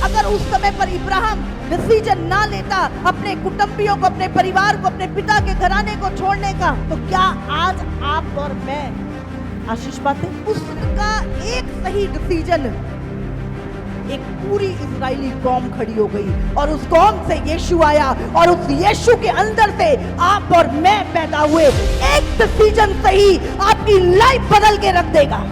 अगर उस समय पर इब्राहिम डिसीजन ना लेता अपने कुटुंबियों को, अपने परिवार को, अपने पिता के घराने को छोड़ने का, तो क्या आज आप और मैं आशीष पाते? उसका एक सही डिसीजन, एक पूरी इजरायली कौम खड़ी हो गई और उस कौम से यीशु आया और उस यीशु के अंदर से आप और मैं पैदा हुए। एक डिसीजन सही आपकी लाइफ बदल के रख देगा।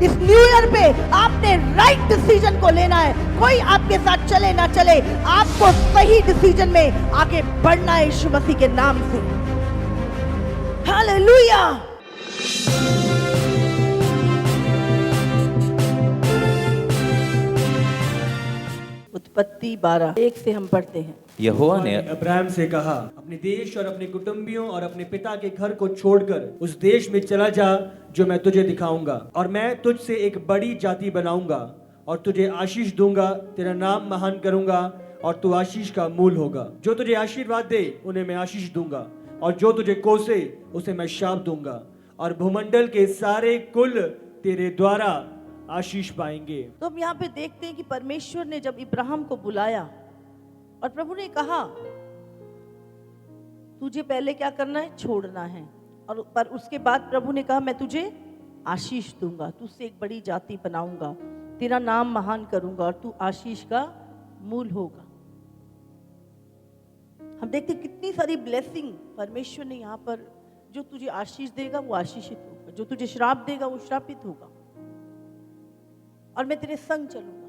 इस न्यू ईयर पे आपने राइट डिसीजन को लेना है। कोई आपके साथ चले ना चले, आपको सही डिसीजन में आगे बढ़ना है यीशु मसीह के नाम से। हालेलुया। उत्पत्ति 12:1 से हम पढ़ते हैं। यहोवा ने अब्राहम से कहा, अपने देश और अपने कुटुंबियों और अपने पिता के घर को छोड़कर उस देश में चला जा जो मैं तुझे दिखाऊंगा, और मैं तुझसे एक बड़ी जाति बनाऊंगा और तुझे आशीष दूंगा, तेरा नाम महान करूंगा और तू आशीष का मूल होगा। जो तुझे आशीर्वाद दे उन्हें मैं आशीष दूंगा, और जो तुझे कोसे उसे मैं शाप दूंगा, और भूमंडल के सारे कुल तेरे द्वारा आशीष पाएंगे। तो हम यहाँ पे देखते हैं कि परमेश्वर ने जब इब्राहिम को बुलाया और प्रभु ने कहा तुझे पहले क्या करना है, छोड़ना है, और पर उसके बाद प्रभु ने कहा मैं तुझे आशीष दूंगा, तुझसे एक बड़ी जाति बनाऊंगा, तेरा नाम महान करूंगा और तू आशीष का मूल होगा। हम देखते कितनी सारी ब्लेसिंग परमेश्वर ने यहाँ पर, जो तुझे आशीष देगा वो आशीषित होगा, जो तुझे श्राप देगा वो श्रापित होगा, और मैं तेरे संग चलूंगा,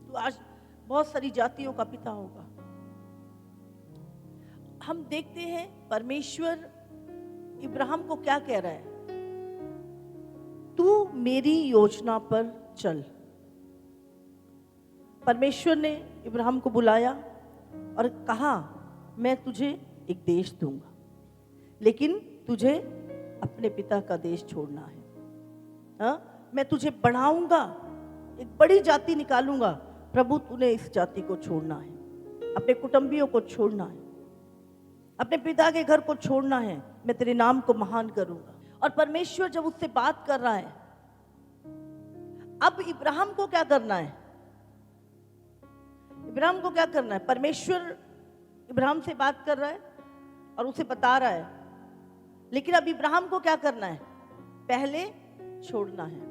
तू आज बहुत सारी जातियों का पिता होगा। हम देखते हैं परमेश्वर इब्राहिम को क्या कह रहा है, तू मेरी योजना पर चल। परमेश्वर ने इब्राहिम को बुलाया और कहा मैं तुझे एक देश दूंगा, लेकिन तुझे अपने पिता का देश छोड़ना है। हाँ, मैं तुझे बढ़ाऊंगा, एक बड़ी जाति निकालूंगा। प्रभु तूने इस जाति को छोड़ना है, अपने कुटुंबियों को छोड़ना है, अपने पिता के घर को छोड़ना है, मैं तेरे नाम को महान करूंगा। और परमेश्वर जब उससे बात कर रहा है, अब इब्राहिम को क्या करना है, इब्राहिम को क्या करना है? परमेश्वर इब्राहिम से बात कर रहा है और उसे बता रहा है, लेकिन अब इब्राहिम को क्या करना है? पहले छोड़ना है,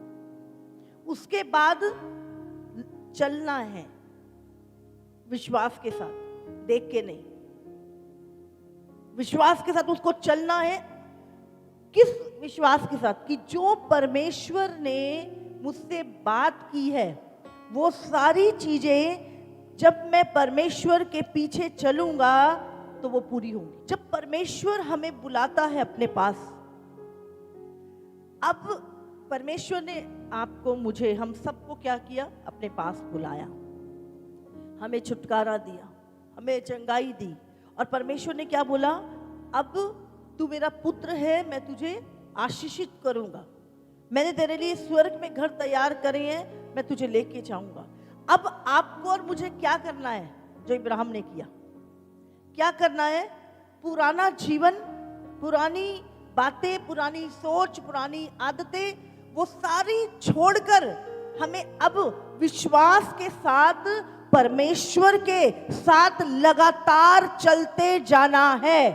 उसके बाद चलना है, विश्वास के साथ, देख के नहीं, विश्वास के साथ उसको चलना है। किस विश्वास के साथ? कि जो परमेश्वर ने मुझसे बात की है वो सारी चीजें जब मैं परमेश्वर के पीछे चलूंगा तो वो पूरी होंगी। जब परमेश्वर हमें बुलाता है अपने पास, अब परमेश्वर ने आपको, मुझे, हम सबको क्या किया? अपने पास बुलाया, हमें छुटकारा दिया, हमें चंगाई दी, और परमेश्वर ने क्या बोला? अब तू मेरा पुत्र है, मैं तुझे आशीषित करूंगा, मैंने तेरे लिए स्वर्ग में घर तैयार करे हैं, मैं तुझे लेके जाऊंगा। अब आपको और मुझे क्या करना है? जो इब्राहिम ने किया, क्या करना है? पुराना जीवन, पुरानी बातें, पुरानी सोच, पुरानी आदतें, वो सारी छोड़कर हमें अब विश्वास के साथ परमेश्वर के साथ लगातार चलते जाना है।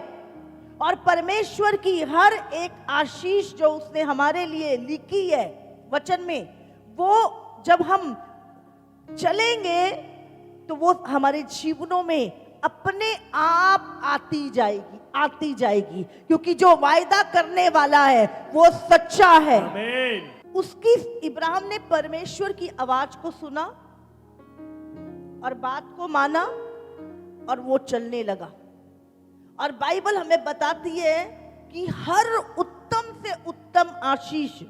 और परमेश्वर की हर एक आशीष जो उसने हमारे लिए लिखी है वचन में, वो जब हम चलेंगे तो वो हमारे जीवनों में अपने आप आती जाएगी, क्योंकि जो वायदा करने वाला है वो सच्चा है। आमीन। उसकी, इब्राहिम ने परमेश्वर की आवाज को सुना और बात को माना और वो चलने लगा। और बाइबल हमें बताती है कि हर उत्तम से उत्तम आशीष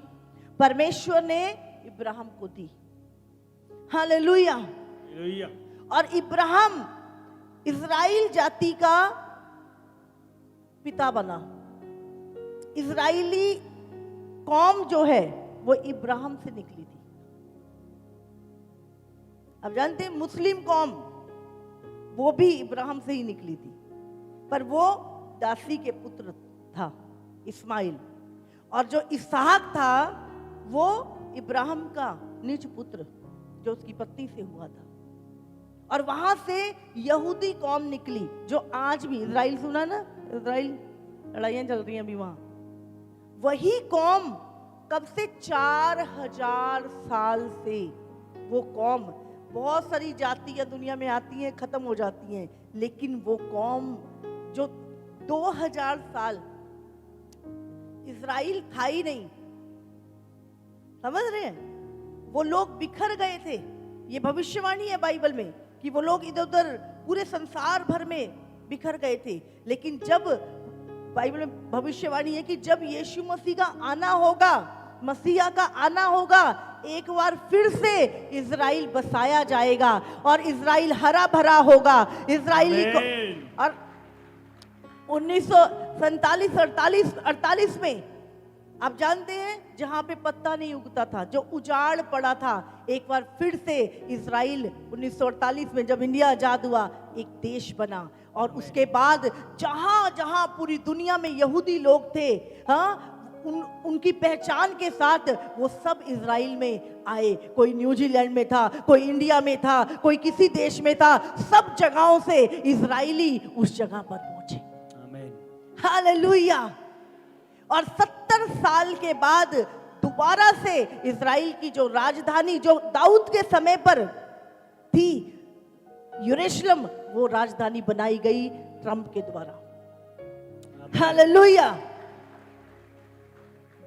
परमेश्वर ने इब्राहिम को दी। हालेलुया। हालेलुया। और इब्राहिम इज़राइल जाति का पिता बना। इज़राइली कौम जो है वो इब्राहिम से निकली थी। अब जानते हैं मुस्लिम कौम वो भी इब्राहिम से ही निकली थी, पर वो दासी के पुत्र था इस्माइल, और जो इसहाक था वो इब्राहिम का निज पुत्र जो उसकी पत्नी से हुआ था। और वहां से यहूदी कौम निकली जो आज भी, इजराइल सुना ना, इजराइल लड़ाइयां चल रही हैं अभी वहां, वही कौम कब से 4000 साल से वो कौम, बहुत सारी जातियां दुनिया में आती हैं खत्म हो जाती हैं, लेकिन वो कौम जो 2000 साल इजराइल था ही नहीं, समझ रहे हैं, वो लोग बिखर गए थे। ये भविष्यवाणी है बाइबल में कि वो लोग इधर उधर पूरे संसार भर में बिखर गए थे। लेकिन जब बाइबल में भविष्यवाणी है कि जब यीशु मसीह का आना होगा, मसीहा का आना होगा, एक बार फिर से इजराइल बसाया जाएगा और इजराइल हरा भरा होगा। इजराइली को, और 1947 48 में आप जानते हैं जहां पे पत्ता नहीं उगता था, जो उजाड़ पड़ा था, एक बार फिर से इजराइल 1948 में जब इंडिया आजाद हुआ एक देश बना। और उसके बाद जहां जहां पूरी दुनिया में यहूदी लोग थे, हाँ, उनकी पहचान के साथ वो सब इजराइल में आए। कोई न्यूजीलैंड में था, कोई इंडिया में था, कोई किसी देश में था, सब जगहों से इजराइली उस जगह पर पहुंचे। हालेलुया। और 70 साल के बाद दोबारा से इजराइल की जो राजधानी, जो दाऊद के समय पर थी, यरूशलेम, वो राजधानी बनाई गई ट्रंप के द्वारा। हालेलुया।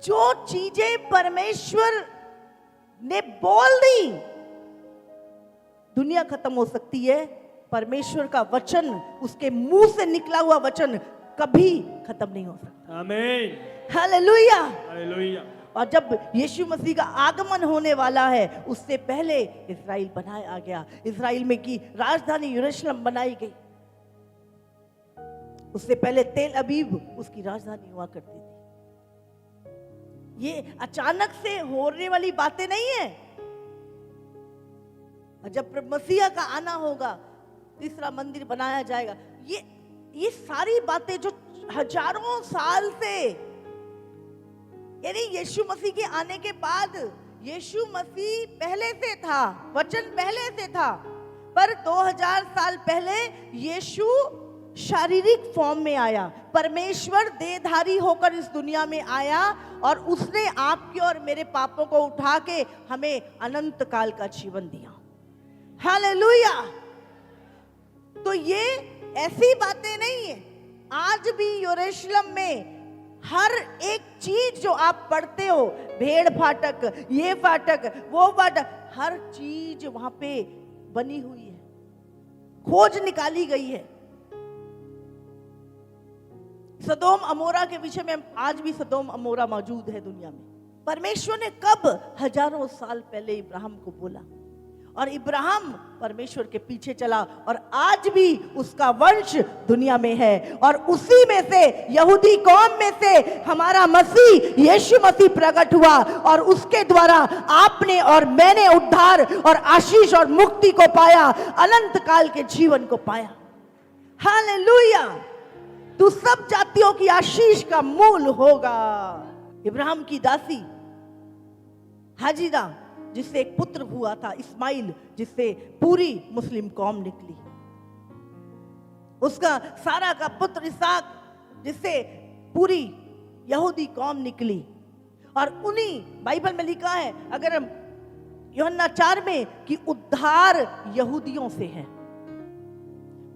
जो चीजें परमेश्वर ने बोल दी, दुनिया खत्म हो सकती है, परमेश्वर का वचन, उसके मुंह से निकला हुआ वचन कभी खत्म नहीं हो सकता। आमीन। हालेलुया। हालेलुया। और जब यीशु मसीह का आगमन होने वाला है, उससे पहले इजराइल बनाया गया। इजराइल में की राजधानी यरूशलेम बनाई गई। उससे पहले तेल अबीब उसकी राजधानी हुआ करती थी। ये अचानक से होने वाली बातें नहीं है। जब मसीहा का आना होगा, तीसरा मंदिर बनाया जाएगा, ये सारी बातें जो हजारों साल से, यानी यीशु मसीह के आने के बाद, यीशु मसीह पहले से था, वचन पहले से था, पर 2000 साल पहले यीशु शारीरिक फॉर्म में आया। परमेश्वर देहधारी होकर इस दुनिया में आया और उसने आपके और मेरे पापों को उठा के हमें अनंत काल का जीवन दिया। हालेलुया। तो ये ऐसी बातें नहीं है। आज भी यरूशलेम में हर एक चीज जो आप पढ़ते हो, भेड़ फाटक, ये फाटक, वो फाटक, हर चीज वहां पे बनी हुई है, खोज निकाली गई है। सदोम अमोरा के विषय में आज भी सदोम अमोरा मौजूद है दुनिया में। परमेश्वर ने कब हजारों साल पहले इब्राहिम को बोला और इब्राहिम परमेश्वर के पीछे चला और आज भी उसका वंश दुनिया में है। और उसी में से, यहूदी कौम में से हमारा मसीह यीशु मसीह प्रकट हुआ और उसके द्वारा आपने और मैंने उद्धार और आशीष और मुक्ति को पाया, अनंत काल के जीवन को पाया। हालेलुया। तू सब जातियों की आशीष का मूल होगा। इब्राहिम की दासी हाजिरा, जिससे एक पुत्र हुआ था इस्माइल, जिससे पूरी मुस्लिम कौम निकली, उसका सारा का पुत्र इसहाक, जिससे पूरी यहूदी कौम निकली। और उन्हीं बाइबल में लिखा है, अगर हम यूहन्ना 4 में, कि उद्धार यहूदियों से है,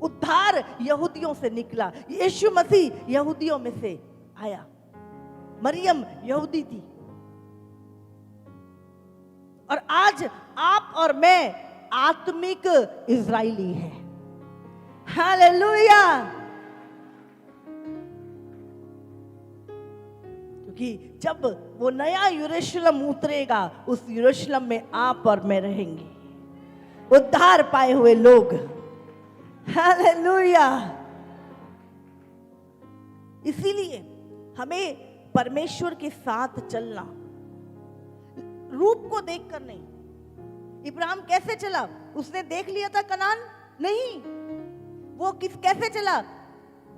उद्धार यहूदियों से निकला। यीशु मसीह यहूदियों में से आया। मरियम यहूदी थी और आज आप और मैं आत्मिक इजराइली हैं। हालेलुया। क्योंकि जब वो नया यरूशलेम उतरेगा, उस यरूशलेम में आप और मैं रहेंगे, उद्धार पाए हुए लोग। हालेलुया। इसीलिए हमें परमेश्वर के साथ चलना, रूप को देखकर नहीं। इब्राहिम कैसे चला? उसने देख लिया था कनान? नहीं। वो कैसे चला?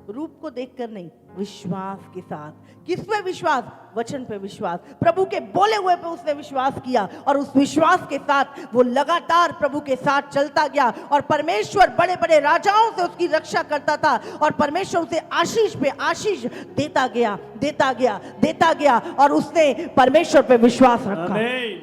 रूप को देखकर नहीं, विश्वास के साथ। किस पे विश्वास? वचन पे विश्वास। प्रभु के बोले हुए पे उसने विश्वास किया और उस विश्वास के साथ वो लगातार प्रभु के साथ चलता गया और परमेश्वर बड़े बड़े राजाओं से उसकी रक्षा करता था और परमेश्वर उसे आशीष पे आशीष देता गया, देता गया, देता गया और उसने परमेश्वर पे विश्वास रखा। आमीन।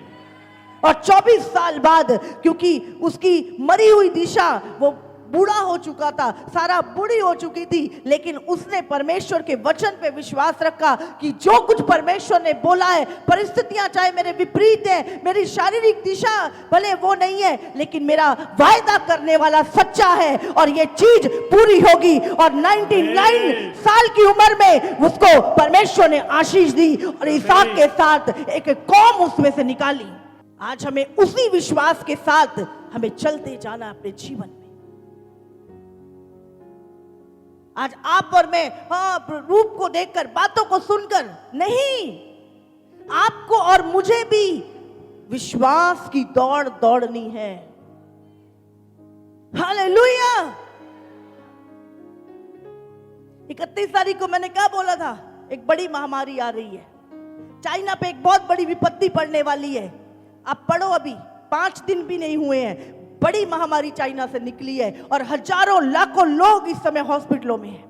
और 24 साल बाद, क्योंकि उसकी मरी हुई दिशा, वो बूढ़ा हो चुका था, सारा बूढ़ी हो चुकी थी, लेकिन उसने परमेश्वर के वचन पे विश्वास रखा कि जो कुछ परमेश्वर ने बोला है, परिस्थितियां चाहे मेरे विपरीत है, मेरी शारीरिक दिशा भले वो नहीं है, लेकिन मेरा वायदा करने वाला सच्चा है और ये चीज पूरी होगी। और 99 साल की उम्र में उसको परमेश्वर ने आशीष दी और इसहाक के साथ एक कौम उसमें से निकाली। आज हमें उसी विश्वास के साथ हमें चलते जाना अपने जीवन में। आज आप और मैं रूप को देखकर, बातों को सुनकर नहीं, आपको और मुझे भी विश्वास की दौड़ दौड़नी है। हालेलुया। 31 तारीख को मैंने क्या बोला था? एक बड़ी महामारी आ रही है, चाइना पे एक बहुत बड़ी विपत्ति पड़ने वाली है। आप पढ़ो, अभी 5 दिन भी नहीं हुए हैं, बड़ी महामारी चाइना से निकली है और हजारों लाखों लोग इस समय हॉस्पिटलों में हैं।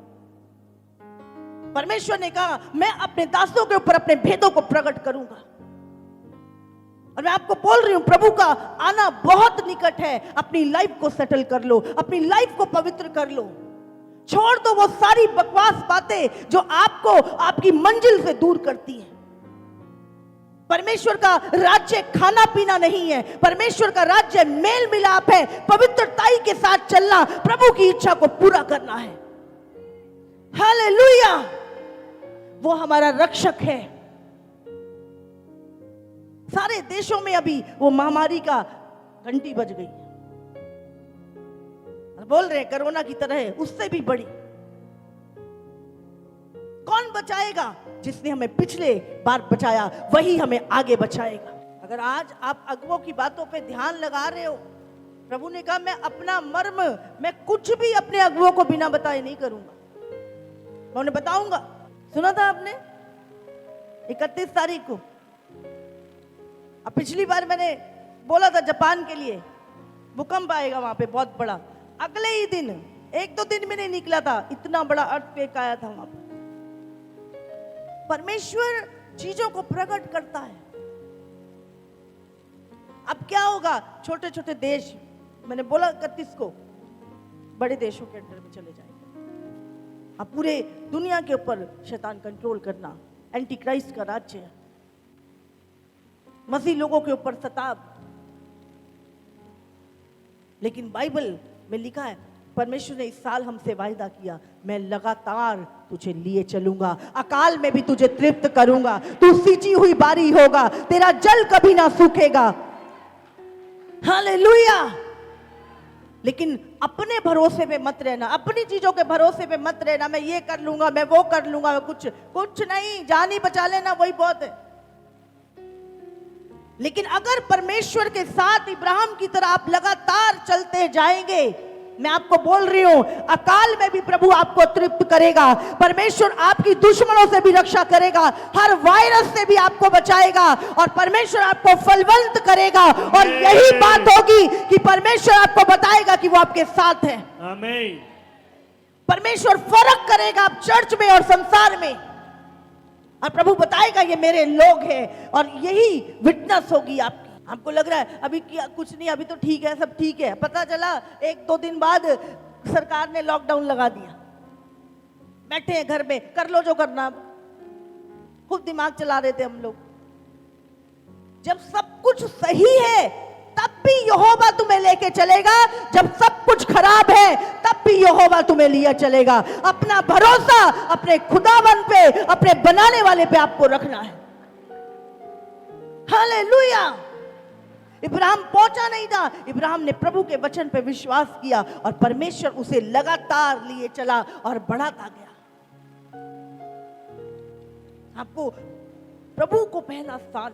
परमेश्वर ने कहा, मैं अपने दासों के ऊपर अपने भेदों को प्रकट करूंगा। और मैं आपको बोल रही हूं, प्रभु का आना बहुत निकट है। अपनी लाइफ को सेटल कर लो, अपनी लाइफ को पवित्र कर लो। छोड़ दो वो सारी बकवास बातें जो आपको आपकी मंजिल से दूर करती हैं। परमेश्वर का राज्य खाना पीना नहीं है, परमेश्वर का राज्य मेल मिलाप है, पवित्रताई के साथ चलना, प्रभु की इच्छा को पूरा करना है। हालेलुया। वो हमारा रक्षक है। सारे देशों में अभी वो महामारी का घंटी बज गई है, बोल रहे हैं कोरोना की तरह है, उससे भी बड़ी। कौन बचाएगा? जिसने हमें पिछले बार बचाया वही हमें आगे बचाएगा। अगर आज आप अगुओं की बातों पे ध्यान लगा रहे हो, प्रभु ने कहा, मैं अपना मर्म, मैं कुछ भी अपने अगुओं को बिना बताए नहीं करूंगा, मैं उन्हें बताऊंगा। सुना था आपने 31 तारीख को? अब पिछली बार मैंने बोला था जापान के लिए भूकंप आएगा वहां पे बहुत बड़ा, अगले ही दिन, 1-2 दिन में नहीं निकला था, इतना बड़ा अर्थक्वेक आया था वहां पर। परमेश्वर चीजों को प्रकट करता है। अब क्या होगा? छोटे छोटे देश, मैंने बोला 31 को, बड़े देशों के अंडर में चले जाएंगे। अब पूरे दुनिया के ऊपर शैतान कंट्रोल करना, एंटी क्राइस्ट का राज्य है, मसीह लोगों के ऊपर सताव। लेकिन बाइबल में लिखा है, परमेश्वर ने इस साल हमसे वायदा किया, मैं लगातार तुझे लिए चलूंगा, अकाल में भी तुझे तृप्त करूंगा, तू सींची हुई बारी होगा, तेरा जल कभी ना सूखेगा। हालेलुया। लेकिन अपने भरोसे पे मत रहना, अपनी चीजों के भरोसे पे मत रहना, मैं ये कर लूंगा, मैं वो कर लूंगा, कुछ नहीं, जान ही बचा लेना वही बहुत है। लेकिन अगर परमेश्वर के साथ इब्राहिम की तरह आप लगातार चलते जाएंगे, मैं आपको बोल रही हूं, अकाल में भी प्रभु आपको तृप्त करेगा। परमेश्वर आपकी दुश्मनों से भी रक्षा करेगा, हर वायरस से भी आपको बचाएगा और परमेश्वर आपको फलवंत करेगा। और यही बात होगी कि परमेश्वर आपको बताएगा कि वो आपके साथ है। आमीन। परमेश्वर फर्क करेगा आप चर्च में और संसार में, और प्रभु बताएगा ये मेरे लोग हैं, और यही विटनेस होगी आपकी। आपको लग रहा है अभी क्या कुछ नहीं, अभी तो ठीक है, सब ठीक है, पता चला 1-2 दिन बाद सरकार ने लॉकडाउन लगा दिया, बैठे हैं घर में, कर लो जो करना। खूब दिमाग चला रहे थे हम लोग। जब सब कुछ सही है तब भी यहोवा तुम्हें लेके चलेगा, जब सब कुछ खराब है तब भी यहोवा तुम्हें लिए चलेगा। अपना भरोसा अपने खुदावन पे, अपने बनाने वाले पे आपको रखना है। हालेलुया। इब्राहिम पहुंचा नहीं था, इब्राहिम ने प्रभु के वचन पे विश्वास किया और परमेश्वर उसे लगातार लिए चला और बढ़ाता गया। आपको प्रभु को पहला स्थान,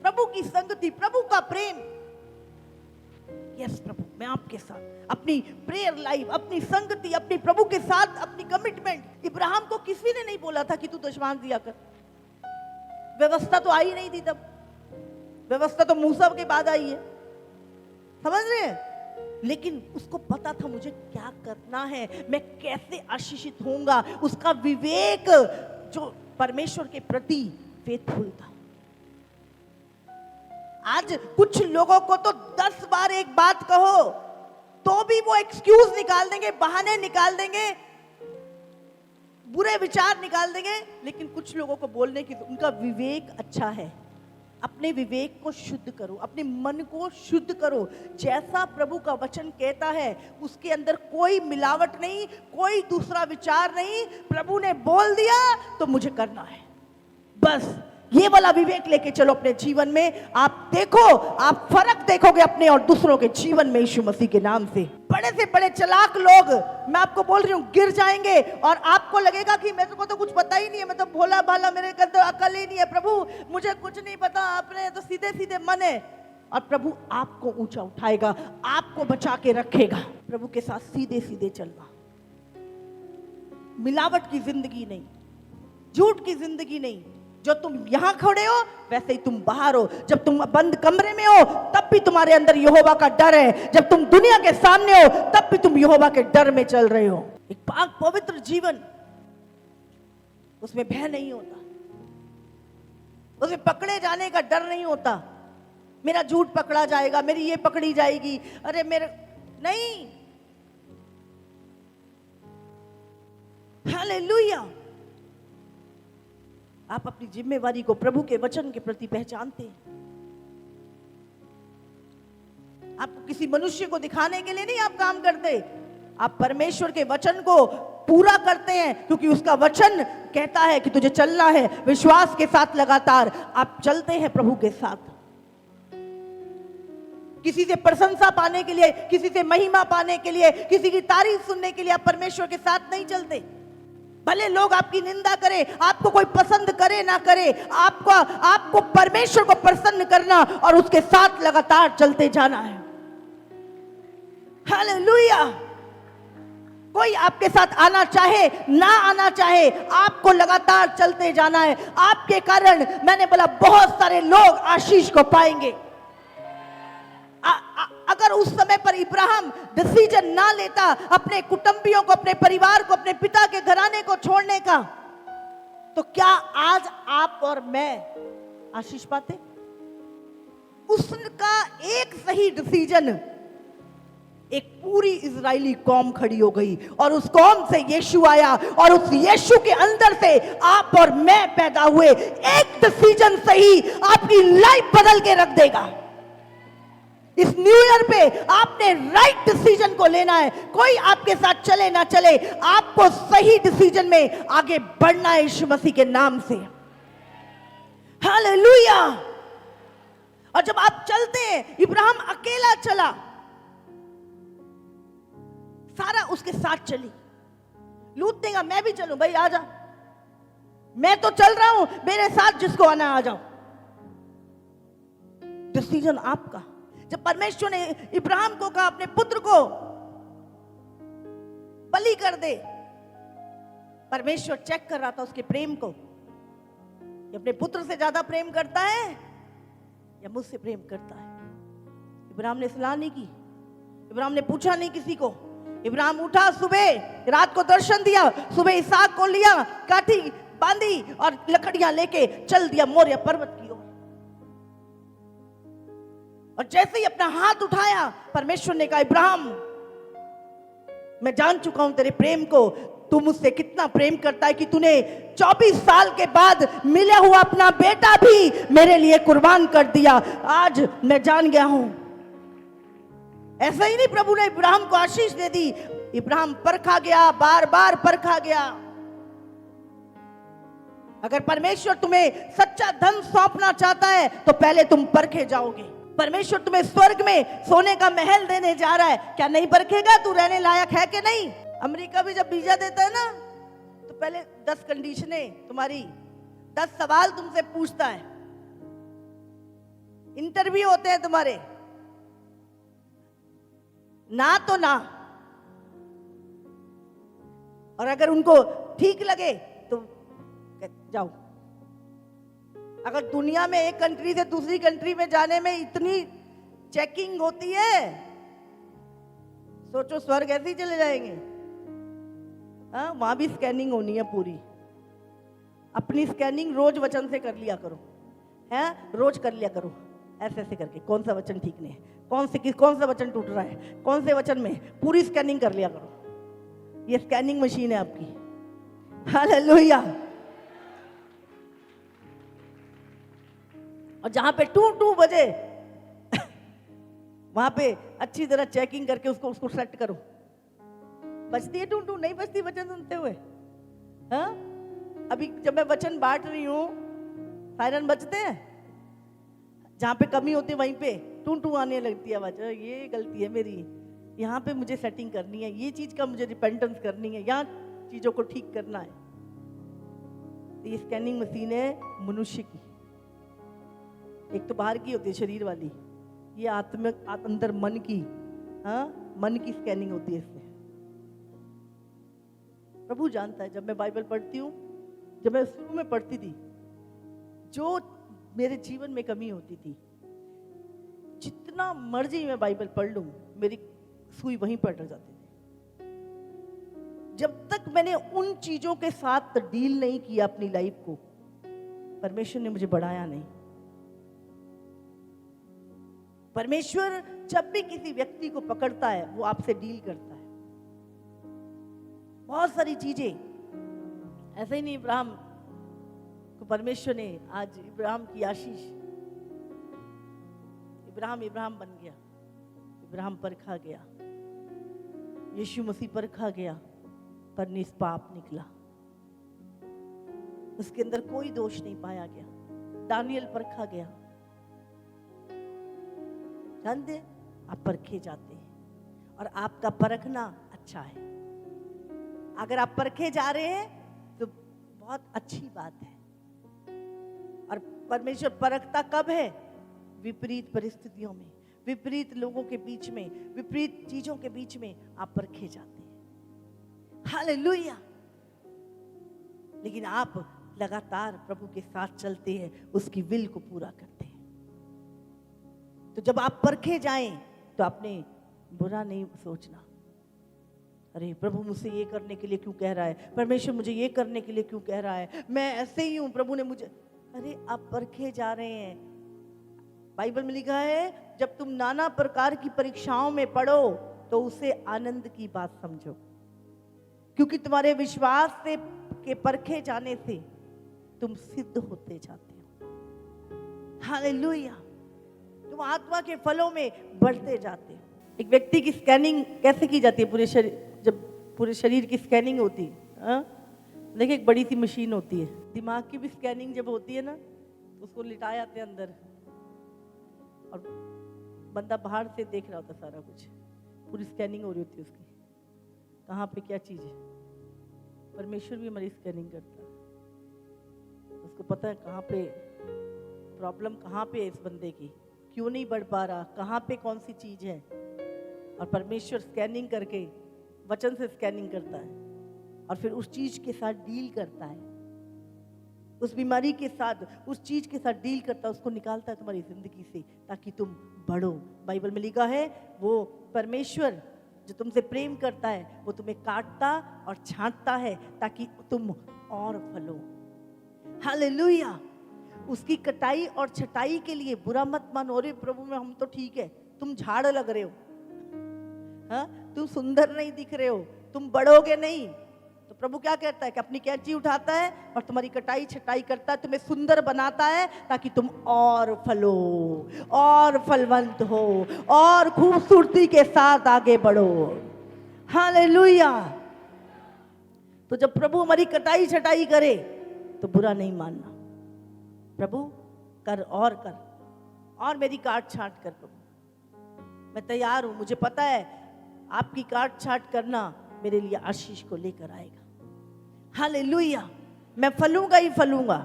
प्रभु की संगति, प्रभु का प्रेम, यस प्रभु, मैं आपके साथ अपनी प्रेयर लाइफ, अपनी संगति, अपनी प्रभु के साथ अपनी कमिटमेंट। इब्राहिम को किसी ने नहीं बोला था कि तू दशमांश दिया कर। व्यवस्था तो आई नहीं थी तब, व्यवस्था तो मूसा के बाद आई है, समझ रहे हैं? लेकिन उसको पता था मुझे क्या करना है, मैं कैसे आशीषित होऊंगा। उसका विवेक जो परमेश्वर के प्रति फेथफुल था। आज कुछ लोगों को तो 10 बार एक बात कहो तो भी वो एक्सक्यूज निकाल देंगे, बहाने निकाल देंगे, बुरे विचार निकाल देंगे। लेकिन कुछ लोगों को बोलने की, उनका विवेक अच्छा है। अपने विवेक को शुद्ध करो, अपने मन को शुद्ध करो। जैसा प्रभु का वचन कहता है उसके अंदर कोई मिलावट नहीं, कोई दूसरा विचार नहीं। प्रभु ने बोल दिया तो मुझे करना है, बस ये वाला विवेक लेके चलो अपने जीवन में। आप देखो, आप फर्क देखोगे अपने और दूसरों के जीवन में यीशु मसीह के नाम से। बड़े से बड़े चालाक लोग, मैं आपको बोल रही हूँ, गिर जाएंगे और आपको लगेगा कि मेरे को तो कुछ पता ही नहीं है, मैं तो भोला भाला, मेरे अंदर तो अकल ही नहीं है, प्रभु मुझे कुछ नहीं पता, आपने तो सीधे सीधे मन है। और प्रभु आपको ऊंचा उठाएगा, आपको बचा के रखेगा। प्रभु के साथ सीधे सीधे चलना, मिलावट की जिंदगी नहीं, झूठ की जिंदगी नहीं। जो तुम यहां खड़े हो वैसे ही तुम बाहर हो। जब तुम बंद कमरे में हो तब भी तुम्हारे अंदर यहोवा का डर है। जब तुम दुनिया के सामने हो तब भी तुम यहोवा के डर में चल रहे हो। एक पाक पवित्र जीवन, उसमें भय नहीं होता, उसमें पकड़े जाने का डर नहीं होता। मेरा झूठ पकड़ा जाएगा, मेरी ये पकड़ी जाएगी, अरे मेरे नहीं। हालेलुया। आप अपनी जिम्मेवारी को प्रभु के वचन के प्रति पहचानते हैं। आपको किसी मनुष्य को दिखाने के लिए नहीं आप काम करते, आप परमेश्वर के वचन को पूरा करते हैं, क्योंकि उसका वचन कहता है कि तुझे चलना है विश्वास के साथ। लगातार आप चलते हैं प्रभु के साथ। किसी से प्रशंसा पाने के लिए, किसी से महिमा पाने के लिए, किसी की तारीफ सुनने के लिए आप परमेश्वर के साथ नहीं चलते। भले लोग आपकी निंदा करें, आपको कोई पसंद करे ना करे, आपको परमेश्वर को प्रसन्न करना और उसके साथ लगातार चलते जाना है। हालेलुया। कोई आपके साथ आना चाहे ना आना चाहे, आपको लगातार चलते जाना है। आपके कारण, मैंने बोला, बहुत सारे लोग आशीष को पाएंगे। अगर उस समय पर इब्राहिम डिसीजन ना लेता अपने कुटुंबियों को, अपने परिवार को, अपने पिता के घराने को छोड़ने का, तो क्या आज आप और मैं आशीष पाते? उसका एक सही डिसीजन, एक पूरी इजरायली कौम खड़ी हो गई और उस कौम से यीशु आया और उस यीशु के अंदर से आप और मैं पैदा हुए। एक डिसीजन सही आपकी लाइफ बदल के रख देगा। इस न्यू ईयर पे आपने राइट डिसीजन को लेना है। कोई आपके साथ चले ना चले, आपको सही डिसीजन में आगे बढ़ना है यीशु मसीह के नाम से। हालेलुया। और जब आप चलते हैं, इब्राहिम अकेला चला, सारा उसके साथ चली। लूत देगा, मैं भी चलूं, भाई आजा, मैं तो चल रहा हूं, मेरे साथ जिसको आना आ जाओ। डिसीजन आपका। जब परमेश्वर ने इब्राहिम को कहा अपने पुत्र को बलि कर दे, परमेश्वर चेक कर रहा था उसके प्रेम को। ये अपने पुत्र से ज्यादा प्रेम करता है या मुझसे प्रेम करता है? इब्राहिम ने सलाह नहीं की, इब्राहिम ने पूछा नहीं किसी को। इब्राहिम उठा, सुबह रात को दर्शन दिया, सुबह इसहाक को लिया, काठी बांधी और लकड़ियां लेके चल दिया मोरिया पर्वत की ओर। और जैसे ही अपना हाथ उठाया, परमेश्वर ने कहा, इब्राहिम, मैं जान चुका हूं तेरे प्रेम को, तू मुझसे कितना प्रेम करता है कि तूने 24 साल के बाद मिला हुआ अपना बेटा भी मेरे लिए कुर्बान कर दिया। आज मैं जान गया हूं। ऐसा ही नहीं, प्रभु ने इब्राहिम को आशीष दे दी। इब्राहिम परखा गया, बार बार परखा गया। अगर परमेश्वर तुम्हें सच्चा धन सौंपना चाहता है तो पहले तुम परखे जाओगे। परमेश्वर तुम्हें स्वर्ग में सोने का महल देने जा रहा है, क्या नहीं परखेगा तू रहने लायक है कि नहीं? अमेरिका भी जब वीजा देता है ना, तो पहले 10 कंडीशनें तुम्हारी, 10 सवाल तुमसे पूछता है, इंटरव्यू होते हैं तुम्हारे। ना तो ना, और अगर उनको ठीक लगे तो जाओ। अगर दुनिया में एक कंट्री से दूसरी कंट्री में जाने में इतनी चेकिंग होती है, सोचो स्वर्ग ऐसे ही चले जाएंगे। हाँ, वहां भी स्कैनिंग होनी है पूरी। अपनी स्कैनिंग रोज वचन से कर लिया करो, है रोज कर लिया करो, ऐसे ऐसे करके कौन सा वचन ठीक नहीं है, कौन सा वचन टूट रहा है, कौन से वचन में, पूरी स्कैनिंग कर लिया करो। ये स्कैनिंग मशीन है आपकी। हालेलुया। और जहां पे टू टू बजे वहां पे अच्छी तरह चेकिंग करके उसको सेट करो। बजती है टू टू, नहीं बजती वचन सुनते हुए? हाँ, अभी जब मैं वचन बांट रही हूं सायरन बजते हैं, जहां पे कमी होती है वहीं पे टू टू आने लगती है आवाज। ये गलती है मेरी, यहाँ पे मुझे सेटिंग करनी है, ये चीज का मुझे रिपेंटेंस करनी है, यहाँ चीजों को ठीक करना है। तो ये स्कैनिंग मशीन है मनुष्य की। एक तो बाहर की होती है शरीर वाली, ये आत्मिक अंदर मन की, हाँ मन की स्कैनिंग होती है इससे। प्रभु जानता है, जब मैं बाइबल पढ़ती हूँ, जब मैं शुरू में पढ़ती थी, जो मेरे जीवन में कमी होती थी, जितना मर्जी मैं बाइबल पढ़ लूं, मेरी सुई वहीं पर अटक जाती थी। जब तक मैंने उन चीजों के साथ डील नहीं किया अपनी लाइफ को, परमेश्वर ने मुझे बढ़ाया नहीं। परमेश्वर जब भी किसी व्यक्ति को पकड़ता है, वो आपसे डील करता है। बहुत सारी चीजें ऐसे ही नहीं, इब्राहिम को परमेश्वर ने, आज इब्राहिम की आशीष, इब्राहिम बन गया, इब्राहिम परखा गया, यीशु मसीह परखा गया, पर निष्पाप निकला, उसके अंदर कोई दोष नहीं पाया गया। दानियल परखा गया। जानते, आप परखे जाते हैं और आपका परखना अच्छा है। अगर आप परखे जा रहे हैं तो बहुत अच्छी बात है। और परमेश्वर परखता कब है? विपरीत परिस्थितियों में, विपरीत लोगों के बीच में, विपरीत चीजों के बीच में आप परखे जाते हैं। हालेलुया। लेकिन आप लगातार प्रभु के साथ चलते हैं, उसकी विल को पूरा करते हैं। तो जब आप परखे जाएं तो आपने बुरा नहीं सोचना, अरे प्रभु मुझसे ये करने के लिए क्यों कह रहा है, परमेश्वर मुझे ये करने के लिए क्यों कह रहा है, मैं ऐसे ही हूं, प्रभु ने मुझे, अरे आप परखे जा रहे हैं। बाइबल में लिखा है, जब तुम नाना प्रकार की परीक्षाओं में पढ़ो तो उसे आनंद की बात समझो, क्योंकि तुम्हारे विश्वास से के परखे जाने से तुम सिद्ध होते जाते हो। हालेलुया। तुम आत्मा के फलों में बढ़ते जाते हो। एक व्यक्ति की स्कैनिंग कैसे की जाती है? पूरे शरीर, जब पूरे शरीर की स्कैनिंग होती है, देखिए एक बड़ी सी मशीन होती है, दिमाग की भी स्कैनिंग जब होती है ना, तो उसको लिटाए आते हैं अंदर, और बंदा बाहर से देख रहा होता सारा कुछ, पूरी स्कैनिंग हो रही होती है उसकी, कहाँ पे क्या चीज़ है। परमेश्वर भी हमारी स्कैनिंग करता है, उसको पता है कहाँ पे प्रॉब्लम, कहाँ पे है इस बंदे की, क्यों नहीं बढ़ पा रहा, कहाँ पे कौन सी चीज़ है। और परमेश्वर स्कैनिंग करके, वचन से स्कैनिंग करता है और फिर उस चीज़ के साथ डील करता है, उस बीमारी के साथ, उस चीज़ के साथ डील करता है, उसको निकालता है तुम्हारी जिंदगी से, ताकि तुम बढ़ो। बाइबल में लिखा है, वो परमेश्वर जो तुमसे प्रेम करता है, वो तुम्हें काटता और छांटता है ताकि तुम और फलो। हालेलुया। उसकी कटाई और छटाई के लिए बुरा मत मानो, अरे प्रभु में हम तो ठीक है, तुम झाड़ लग रहे हो, हाँ तुम सुंदर नहीं दिख रहे हो, तुम बढ़ोगे नहीं। तो प्रभु क्या कहता है कि अपनी कैंची उठाता है और तुम्हारी कटाई छटाई करता है, तुम्हें सुंदर बनाता है ताकि तुम और फलो, और फलवंत हो, और खूबसूरती के साथ आगे बढ़ो। हालेलुया। तो जब प्रभु हमारी कटाई छटाई करे तो बुरा नहीं मानना, प्रभु कर और मेरी काट छांट कर, प्रभु मैं तैयार हूं, मुझे पता है आपकी काट छांट करना मेरे लिए आशीष को लेकर आएगा। हालेलुया। मैं फलूंगा ही फलूंगा।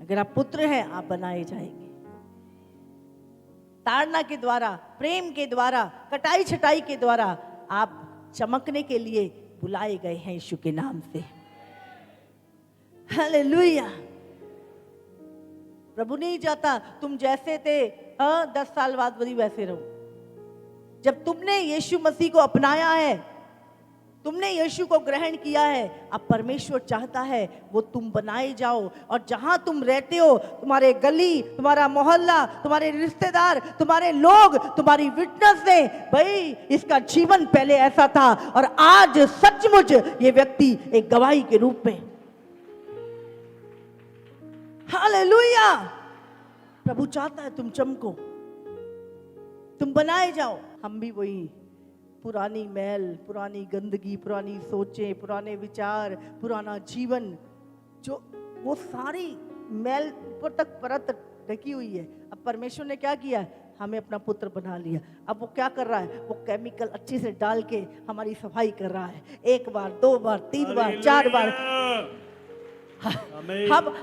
अगर आप पुत्र हैं, आप बनाए जाएंगे। ताड़ना के द्वारा, प्रेम के द्वारा, कटाई छटाई के द्वारा आप चमकने के लिए बुलाए गए हैं यीशु के नाम से। हालेलुया। प्रभु नहीं चाहता तुम जैसे थे 10 साल बाद वही वैसे रहो। जब तुमने यीशु मसीह को अपनाया है, तुमने यीशु को ग्रहण किया है, अब परमेश्वर चाहता है वो तुम बनाए जाओ। और जहां तुम रहते हो, तुम्हारे गली, तुम्हारा मोहल्ला, तुम्हारे रिश्तेदार, तुम्हारे लोग, तुम्हारी विटनेस ने, भाई इसका जीवन पहले ऐसा था और आज सचमुच ये व्यक्ति एक गवाही के रूप में। हालेलुया। प्रभु चाहता है तुम चमको, तुम बनाए जाओ। हम भी वही पुरानी मैल, पुरानी गंदगी, पुरानी सोचें, पुराने विचार, पुराना जीवन, जो वो सारी मैल ऊपर तक परत ढकी हुई है। अब परमेश्वर ने क्या किया? हमें अपना पुत्र बना लिया। अब वो क्या कर रहा है? वो केमिकल अच्छे से डाल के हमारी सफाई कर रहा है। 1 बार, 2 बार, 3 बार, 4 बार।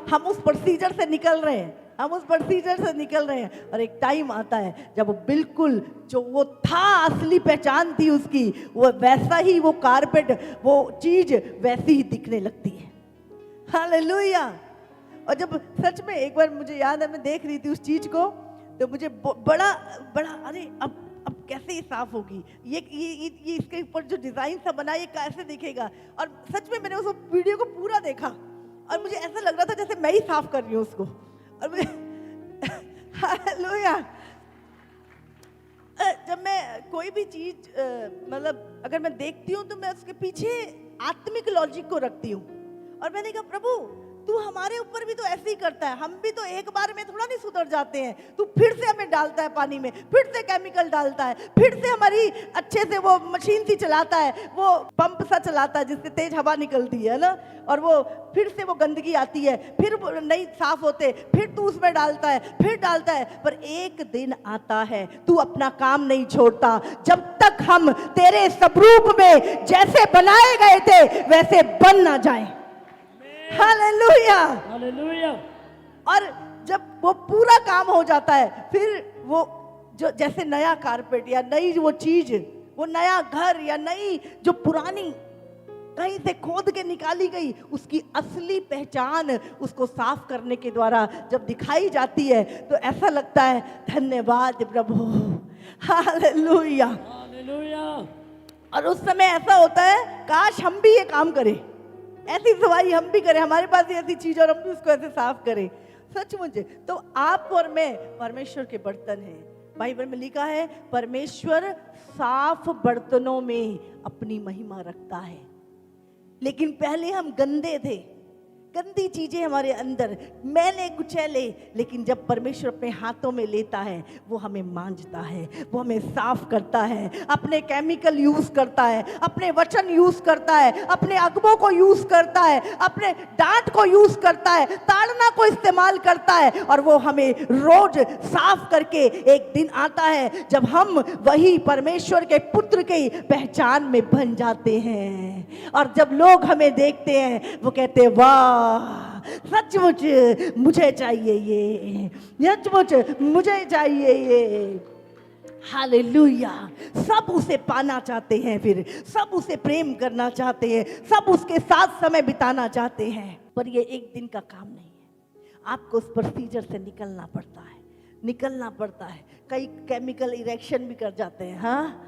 हम उस प्रोसीजर से निकल रहे हैं, हम उस प्रोसीजर से निकल रहे हैं। और एक टाइम आता है जब वो बिल्कुल जो वो था, असली पहचान थी उसकी, वो वैसा ही, वो कारपेट, वो चीज वैसी ही दिखने लगती है। हालेलुया। और जब सच में एक बार मुझे याद है, मैं देख रही थी उस चीज को, तो मुझे बड़ा बड़ा, अरे अब कैसे ये साफ होगी, ये इसके ऊपर जो डिजाइन सा बना, ये कैसे दिखेगा। और सच में मैंने उस वीडियो को पूरा देखा और मुझे ऐसा लग रहा था जैसे मैं ही साफ कर रही हूँ उसको। और मुझे हालेलुया। जब मैं कोई भी चीज मतलब अगर मैं देखती हूँ तो मैं उसके पीछे आत्मिक लॉजिक को रखती हूँ। और मैंने कहा प्रभु तू हमारे ऊपर भी तो ऐसे ही करता है, हम भी तो एक बार में थोड़ा नहीं सुधर जाते हैं। तू फिर से हमें डालता है पानी में, फिर से केमिकल डालता है, फिर से हमारी अच्छे से वो मशीन सी चलाता है, वो पंप सा चलाता है जिससे तेज हवा निकलती है ना, और वो फिर से वो गंदगी आती है, फिर वो नहीं साफ होते, फिर तू उसमें डालता है, फिर डालता है। पर एक दिन आता है तू अपना काम नहीं छोड़ता जब तक हम तेरे स्वरूप में जैसे बनाए गए थे वैसे बन ना जाए। Hallelujah, hallelujah. और जब वो पूरा काम हो जाता है, फिर वो जो जैसे नया कारपेट या नई वो चीज, वो नया घर या नई जो पुरानी कहीं से खोद के निकाली गई, उसकी असली पहचान उसको साफ करने के द्वारा जब दिखाई जाती है तो ऐसा लगता है धन्यवाद प्रभु। Hallelujah, hallelujah. और उस समय ऐसा होता है काश हम भी ये काम करें, ऐसी सफाई हम भी करें, हमारे पास ऐसी चीज और हम भी उसको ऐसे साफ करें। सचमुच तो आप और मैं परमेश्वर के बर्तन हैं। बाइबल में लिखा है परमेश्वर साफ बर्तनों में अपनी महिमा रखता है। लेकिन पहले हम गंदे थे, गंदी चीजें हमारे अंदर, मैले कुचैले, लेकिन जब परमेश्वर अपने हाथों में लेता है वो हमें मांजता है, वो हमें साफ करता है, अपने केमिकल यूज करता है, अपने वचन यूज करता है, अपने अगमों को यूज करता है, अपने डांट को यूज करता है, ताड़ना को इस्तेमाल करता है, और वो हमें रोज साफ करके एक दिन आता है जब हम वही परमेश्वर के पुत्र की पहचान में बन जाते हैं। और जब लोग हमें देखते हैं वो कहते हैं वाह सचमुच मुझे चाहिए ये, सचमुच मुझे चाहिए ये। हालेलुया। सब उसे पाना चाहते हैं, फिर सब उसे प्रेम करना चाहते हैं, सब उसके साथ समय बिताना चाहते हैं। पर ये एक दिन का काम नहीं है, आपको उस प्रोसीजर से निकलना पड़ता है, निकलना पड़ता है। कई केमिकल इरेक्शन भी कर जाते हैं, हाँ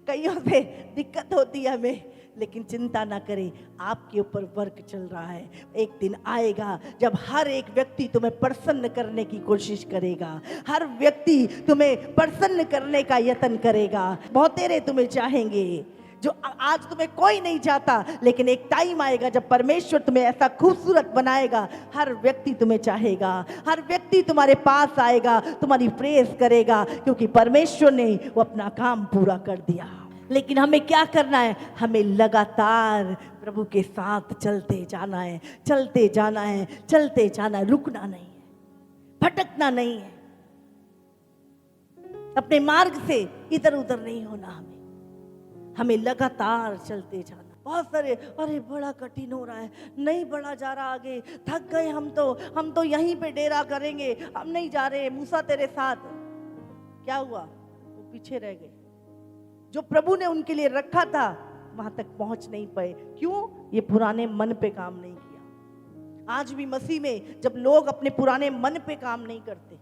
कईयों से दिक्कत होती है हमें, लेकिन चिंता ना करें, आपके ऊपर वर्क चल रहा है। एक दिन आएगा जब हर एक व्यक्ति तुम्हें प्रसन्न करने की कोशिश करेगा, हर व्यक्ति तुम्हें प्रसन्न करने का यत्न करेगा। बहुतेरे तुम्हें चाहेंगे जो आज तुम्हें कोई नहीं चाहता, लेकिन एक टाइम आएगा जब परमेश्वर तुम्हें ऐसा खूबसूरत बनाएगा, हर व्यक्ति तुम्हें चाहेगा, हर व्यक्ति तुम्हारे पास आएगा, तुम्हारी प्रेज करेगा, क्योंकि परमेश्वर ने वो अपना काम पूरा कर दिया। लेकिन हमें क्या करना है? हमें लगातार प्रभु के साथ चलते जाना है, चलते जाना है, चलते जाना है, रुकना नहीं है, भटकना नहीं है, अपने मार्ग से इधर उधर नहीं होना। हमें लगातार चलते जाना। बहुत सारे अरे बड़ा कठिन हो रहा है, नहीं बढ़ा जा रहा आगे, थक गए हम तो यहीं पे डेरा करेंगे, हम नहीं जा रहे। मूसा तेरे साथ क्या हुआ? वो पीछे रह गए। जो प्रभु ने उनके लिए रखा था वहां तक पहुंच नहीं पाए। क्यों? ये पुराने मन पे काम नहीं किया। आज भी मसीह में जब लोग अपने पुराने मन पे काम नहीं करते,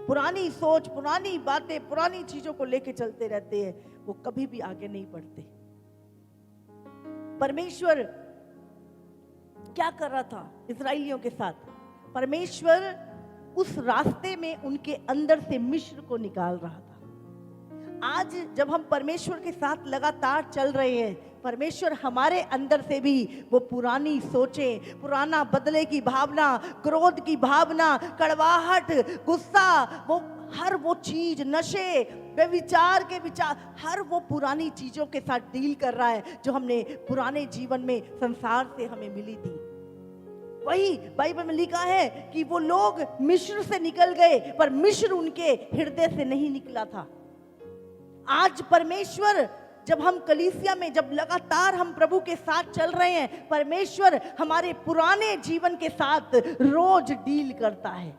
पुरानी सोच, पुरानी बातें, पुरानी चीजों को लेके चलते रहते हैं, वो कभी भी आगे नहीं बढ़ते। परमेश्वर क्या कर रहा था इस्राएलियों के साथ? परमेश्वर उस रास्ते में उनके अंदर से मिस्र को निकाल रहा था। आज जब हम परमेश्वर के साथ लगातार चल रहे हैं, परमेश्वर हमारे अंदर से भी वो पुरानी सोचें, पुराना बदले की भावना, क्रोध की भावना, कड़वाहट, गुस्सा, वो हर वो चीज, नशे, व्यभिचार के विचार, हर वो पुरानी चीजों के साथ डील कर रहा है जो हमने पुराने जीवन में संसार से हमें मिली थी। वही बाइबल में लिखा है कि वो लोग मिस्र से निकल गए, पर मिस्र उनके हृदय से नहीं निकला था। आज परमेश्वर, जब हम कलीसिया में, जब लगातार हम प्रभु के साथ चल रहे हैं, परमेश्वर हमारे पुराने जीवन के साथ रोज डील करता है।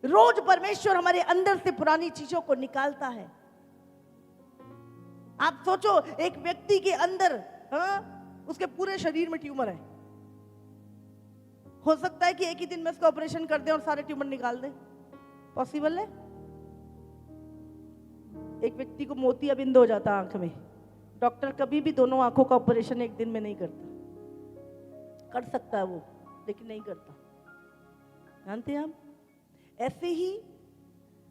रोज परमेश्वर हमारे अंदर से पुरानी चीजों को निकालता है। आप सोचो, एक व्यक्ति के अंदर उसके पूरे शरीर में ट्यूमर है, हो सकता है कि एक ही दिन में उसका ऑपरेशन कर दे और सारे ट्यूमर निकाल दे? पॉसिबल है? एक व्यक्ति को मोतियाबिंद हो जाता आंख में, डॉक्टर कभी भी दोनों आंखों का ऑपरेशन एक दिन में नहीं करता। कर सकता है वो, लेकिन नहीं करता। जानते हैं आप? ऐसे ही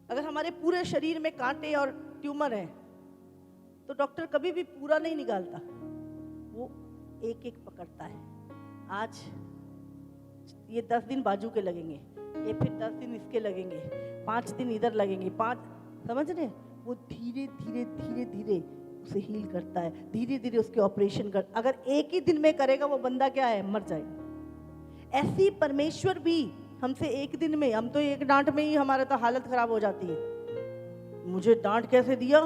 अगर हमारे पूरे शरीर में कांटे और ट्यूमर है तो डॉक्टर कभी भी पूरा नहीं निकालता, वो एक एक पकड़ता है। आज ये 10 दिन बाजू के लगेंगे, ये फिर 10 दिन इसके लगेंगे, 5 दिन इधर लगेंगे, 5, समझ रहे? वो धीरे धीरे धीरे धीरे उसे हील करता है, धीरे धीरे उसके ऑपरेशन कर। अगर एक ही दिन में करेगा वो बंदा क्या है, मर जाएगा। ऐसी परमेश्वर भी हमसे एक दिन में, हम तो एक डांट में ही हमारा तो हालत खराब हो जाती है। मुझे डांट कैसे दिया?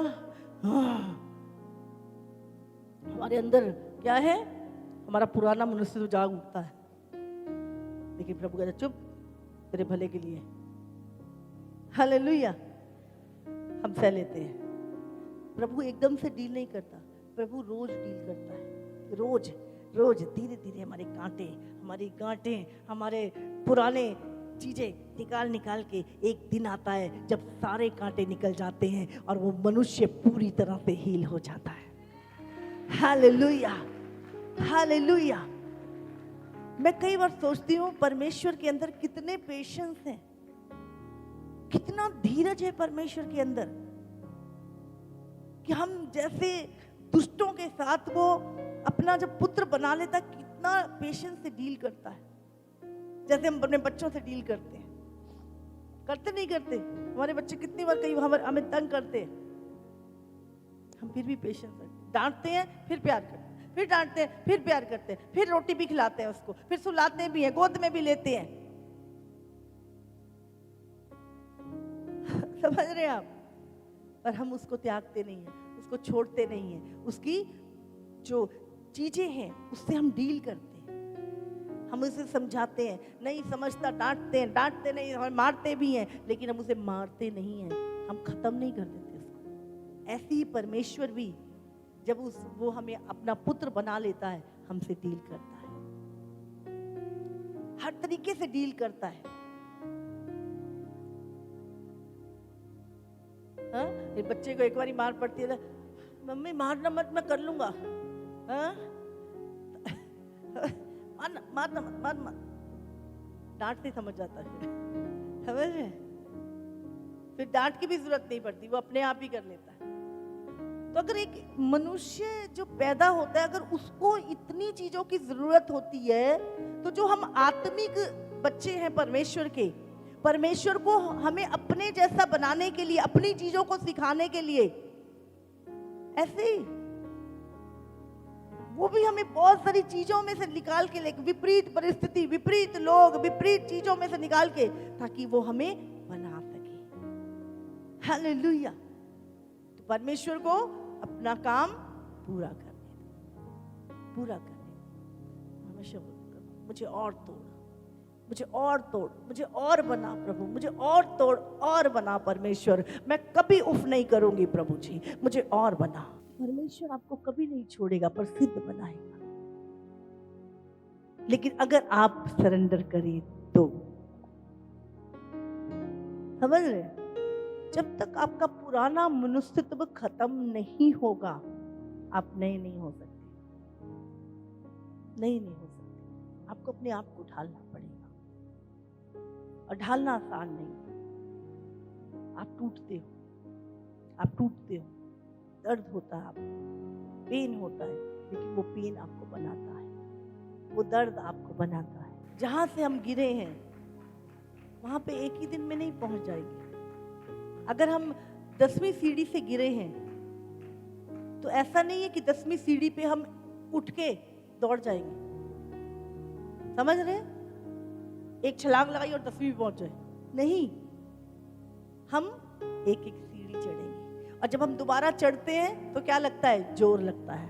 हमारे अंदर क्या है, हमारा पुराना मनुष्य तो जाग उठता है, लेकिन प्रभु कहता चुप, तेरे भले के लिए। हालेलुया। हम सह लेते हैं। प्रभु एकदम से डील नहीं करता, प्रभु रोज डील करता है। रोज रोज धीरे धीरे हमारे कांटे, हमारी गांठें, हमारे पुराने चीजें निकाल निकाल के एक दिन आता है जब सारे कांटे निकल जाते हैं और वो मनुष्य पूरी तरह से हील हो जाता है। Hallelujah, hallelujah. मैं कई बार सोचती हूँ परमेश्वर के अंदर कितने पेशेंस हैं, कितना धीरज है परमेश्वर के अंदर, कि हम जैसे दुष्टों के साथ वो अपना जब पुत्र बना लेता, कितना पेशेंस से डील करता है, जैसे हम अपने बच्चों से डील करते हैं। करते नहीं करते? हमारे बच्चे कितनी बार कई हमें तंग करते हैं, हम फिर भी पेशेंस रखते, डांटते हैं फिर प्यार करते हैं, फिर डांटते हैं फिर प्यार करते हैं, फिर रोटी भी खिलाते हैं उसको, फिर सुलाते भी हैं, गोद में भी लेते हैं। समझ रहे हैं आप? पर हम उसको त्यागते नहीं हैं, उसको छोड़ते नहीं हैं, उसकी जो चीजें हैं उससे हम डील करते हैं, हम उसे समझाते हैं, नहीं समझता डांटते हैं, डांटते नहीं, हम मारते भी हैं, लेकिन हम उसे मारते नहीं हैं, हम खत्म नहीं कर देते उसको। ऐसे ही परमेश्वर भी जब वो हमें अपना पुत्र बना लेता है, हमसे डील करता है, हर तरीके से डील करता है। हाँ? ये बच्चे को एक बार मार पड़ती है, मम्मी मारना मत, मैं कर लूंगा। हाँ? मारना मत, मार मत, डांटते समझ जाता है, समझ रहे? फिर डांट की भी जरूरत नहीं पड़ती, वो अपने आप ही कर लेता है। तो अगर एक मनुष्य जो पैदा होता है, अगर उसको इतनी चीजों की जरूरत होती है, तो जो हम आत्मिक बच्चे हैं परमेश्वर के, परमेश्वर को हमें अपने जैसा बनाने के लिए, अपनी चीजों को सिखाने के लिए, ऐसे ही वो भी हमें बहुत सारी चीजों में से निकाल के लेके, विपरीत परिस्थिति, विपरीत लोग, विपरीत चीजों में से निकाल के, ताकि वो हमें बना सके। हालेलुया। तो परमेश्वर को अपना काम पूरा करने दो, पूरा करने दो। हमेशा मुझे और तोड़, मुझे और तोड़, मुझे और बना प्रभु, मुझे और तोड़ और बना परमेश्वर। मैं कभी उफ नहीं करूंगी प्रभु जी, मुझे और बना। परमेश्वर आपको कभी नहीं छोड़ेगा पर सिद्ध बनाएगा। लेकिन अगर आप सरेंडर करें तो, समझ रहे, जब तक आपका पुराना मनुष्यत्व खत्म नहीं होगा आप नए नहीं हो सकते, नहीं हो सकते। आपको अपने आप को ढालना पड़ेगा और ढालना आसान नहीं है। आप टूटते हो, दर्द होता है आपको, पेन होता है, लेकिन वो पेन आपको बनाता है, वो दर्द आपको बनाता है। जहां से हम गिरे हैं वहां पे एक ही दिन में नहीं पहुंच जाएंगे। अगर हम 10वीं सीढ़ी से गिरे हैं तो ऐसा नहीं है कि 10वीं सीढ़ी पे हम उठ के दौड़ जाएंगे, समझ रहे हैं? एक छलांग लगाई और 10वीं पे पहुंच जाए, नहीं, हम एक एक सीढ़ी चढ़ेंगे। और जब हम दोबारा चढ़ते हैं तो क्या लगता है? जोर लगता है,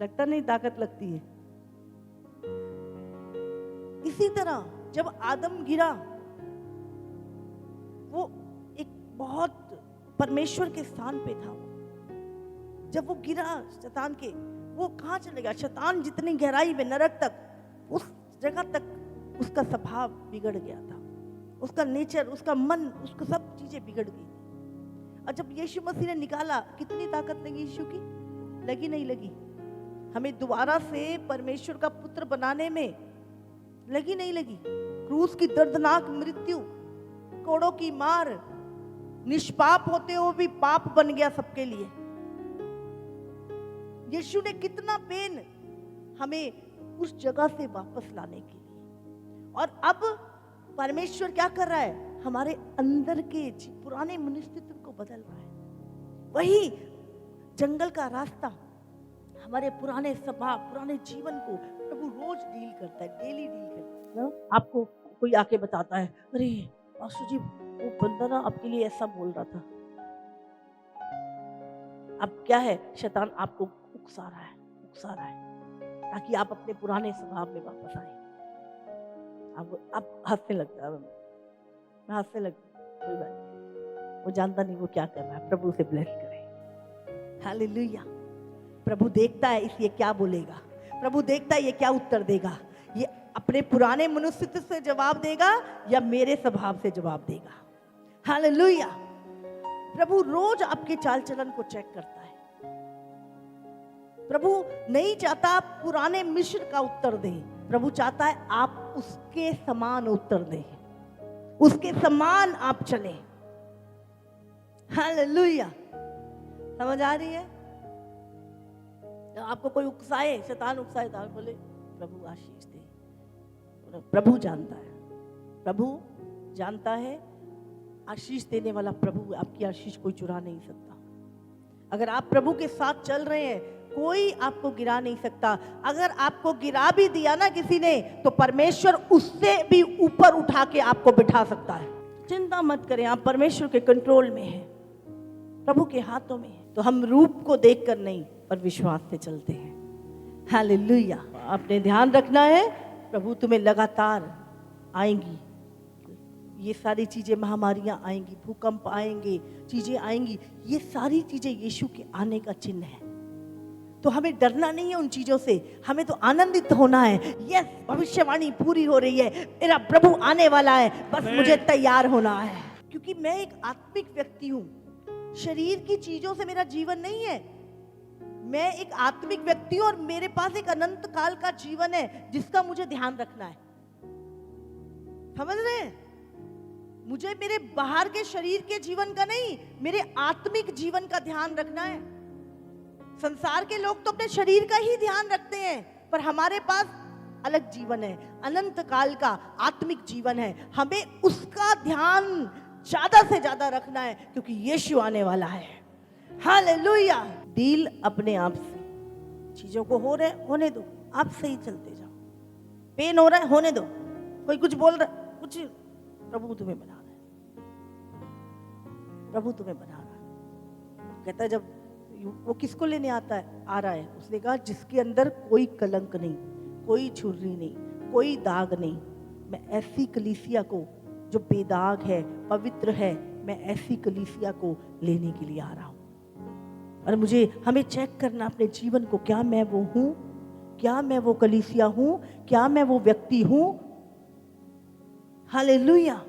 लगता नहीं, ताकत लगती है। इसी तरह जब आदम गिरा, वो एक बहुत परमेश्वर के स्थान पे था। जब वो गिरा शैतान के, वो कहाँ चले गया? शैतान जितनी गहराई में, नरक तक, उस जगह तक उसका स्वभाव बिगड़ गया था, उसका नेचर, उसका मन, उसको सब चीजें बिगड़ गई। और जब यीशु मसीह ने निकाला, कितनी ताकत लगी यीशु की? लगी नहीं लगी? हमें दोबारा से परमेश्वर का पुत्र बनाने में लगी नहीं लगी? क्रूस की दर्दनाक मृत्यु, कोड़ों की मार, निष्पाप होते हुए भी पाप बन गया सबके लिए। यीशु ने कितना पेन हमें उस जगह से वापस लाने के लिए। और अब परमेश्वर क्या कर रहा है? हमारे अंदर के पुराने मनुष्यत्व को बदल रहा है। वही जंगल का रास्ता, हमारे पुराने स्वभाव, पुराने जीवन को प्रभु रोज डील करता है, डेली डील करता है। आपको कोई आके बताता है, अरे पास्टर जी वो बंदा ना आपके लिए ऐसा बोल रहा था। अब क्या है? शैतान आपको उकसा रहा है ताकि आप अपने पुराने स्वभाव में वापस आए। अब हंसने लगता है, मैं हंसने लगता, कोई बात नहीं, वो जानता नहीं वो क्या कर रहा है। प्रभु से ब्लेस करें, हालेलुया। प्रभु देखता है इसलिए क्या बोलेगा, प्रभु देखता है ये क्या उत्तर देगा, ये अपने पुराने मनुष्यत्व से जवाब देगा या मेरे स्वभाव से जवाब देगा। हालेलुया। प्रभु रोज आपके चाल चलन को चेक करता है। प्रभु नहीं चाहता आप पुराने मिश्र का उत्तर दें, प्रभु चाहता है आप उसके समान उत्तर दें, उसके समान आप चले। हालेलुया। समझ आ रही है? आपको कोई उकसाए, शैतान उकसाए तो आप बोले प्रभु आशीष दे। प्रभु जानता है, प्रभु जानता है, आशीष देने वाला प्रभु, आपकी आशीष कोई चुरा नहीं सकता। अगर आप प्रभु के साथ चल रहे हैं, कोई आपको गिरा नहीं सकता। अगर आपको गिरा भी दिया ना किसी ने, तो परमेश्वर उससे भी ऊपर उठा के आपको बिठा सकता है। चिंता मत करें, आप परमेश्वर के कंट्रोल में हैं, प्रभु के हाथों में है। तो हम रूप को देखकर नहीं पर विश्वास से चलते हैं। हालेलुया। आपने ध्यान रखना है, प्रभु तुम्हें लगातार आएंगी, ये सारी चीजें, महामारियां आएंगी, भूकंप आएंगे, चीजें आएंगी, ये सारी चीजें यीशु के आने का चिन्ह है। तो हमें डरना नहीं है उन चीजों से, हमें तो आनंदित होना है। यस, भविष्यवाणी पूरी हो रही है, मेरा प्रभु आने वाला है, बस मुझे तैयार होना है। क्योंकि मैं एक आत्मिक व्यक्ति हूं, शरीर की चीजों से मेरा जीवन नहीं है। मैं एक आत्मिक व्यक्ति हूं और मेरे पास एक अनंत काल का जीवन है जिसका मुझे ध्यान रखना है। समझ रहे हैं? मुझे मेरे बाहर के शरीर के जीवन का नहीं, मेरे आत्मिक जीवन का ध्यान रखना है। संसार के लोग तो अपने शरीर का ही ध्यान रखते हैं, पर हमारे पास अलग जीवन है, अनंत काल का आत्मिक जीवन है। हमें उसका ध्यान ज्यादा से ज्यादा रखना है क्योंकि यीशु आने वाला है। हालेलुया। डील अपने आप से, चीजों को हो रहे होने दो, आप सही चलते जाओ। पेन हो रहा है, होने दो। कोई कुछ बोल रहा है, कुछ, प्रभु तुम्हें बना रहा है, प्रभु तुम्हें बना रहा है। कहता है जब वो किसको लेने आता है, आ रहा है, उसने कहा जिसके अंदर कोई कलंक नहीं, कोई छुरी नहीं, कोई दाग नहीं, मैं ऐसी कलीसिया को जो बेदाग है, पवित्र है, मैं ऐसी कलीसिया को लेने के लिए आ रहा हूँ। और हमें चेक करना अपने जीवन को, क्या मैं वो हूँ? क्या मैं वो कलीसिया हूँ? क्या मैं वो व्यक्ति हूँ? हालेलुया।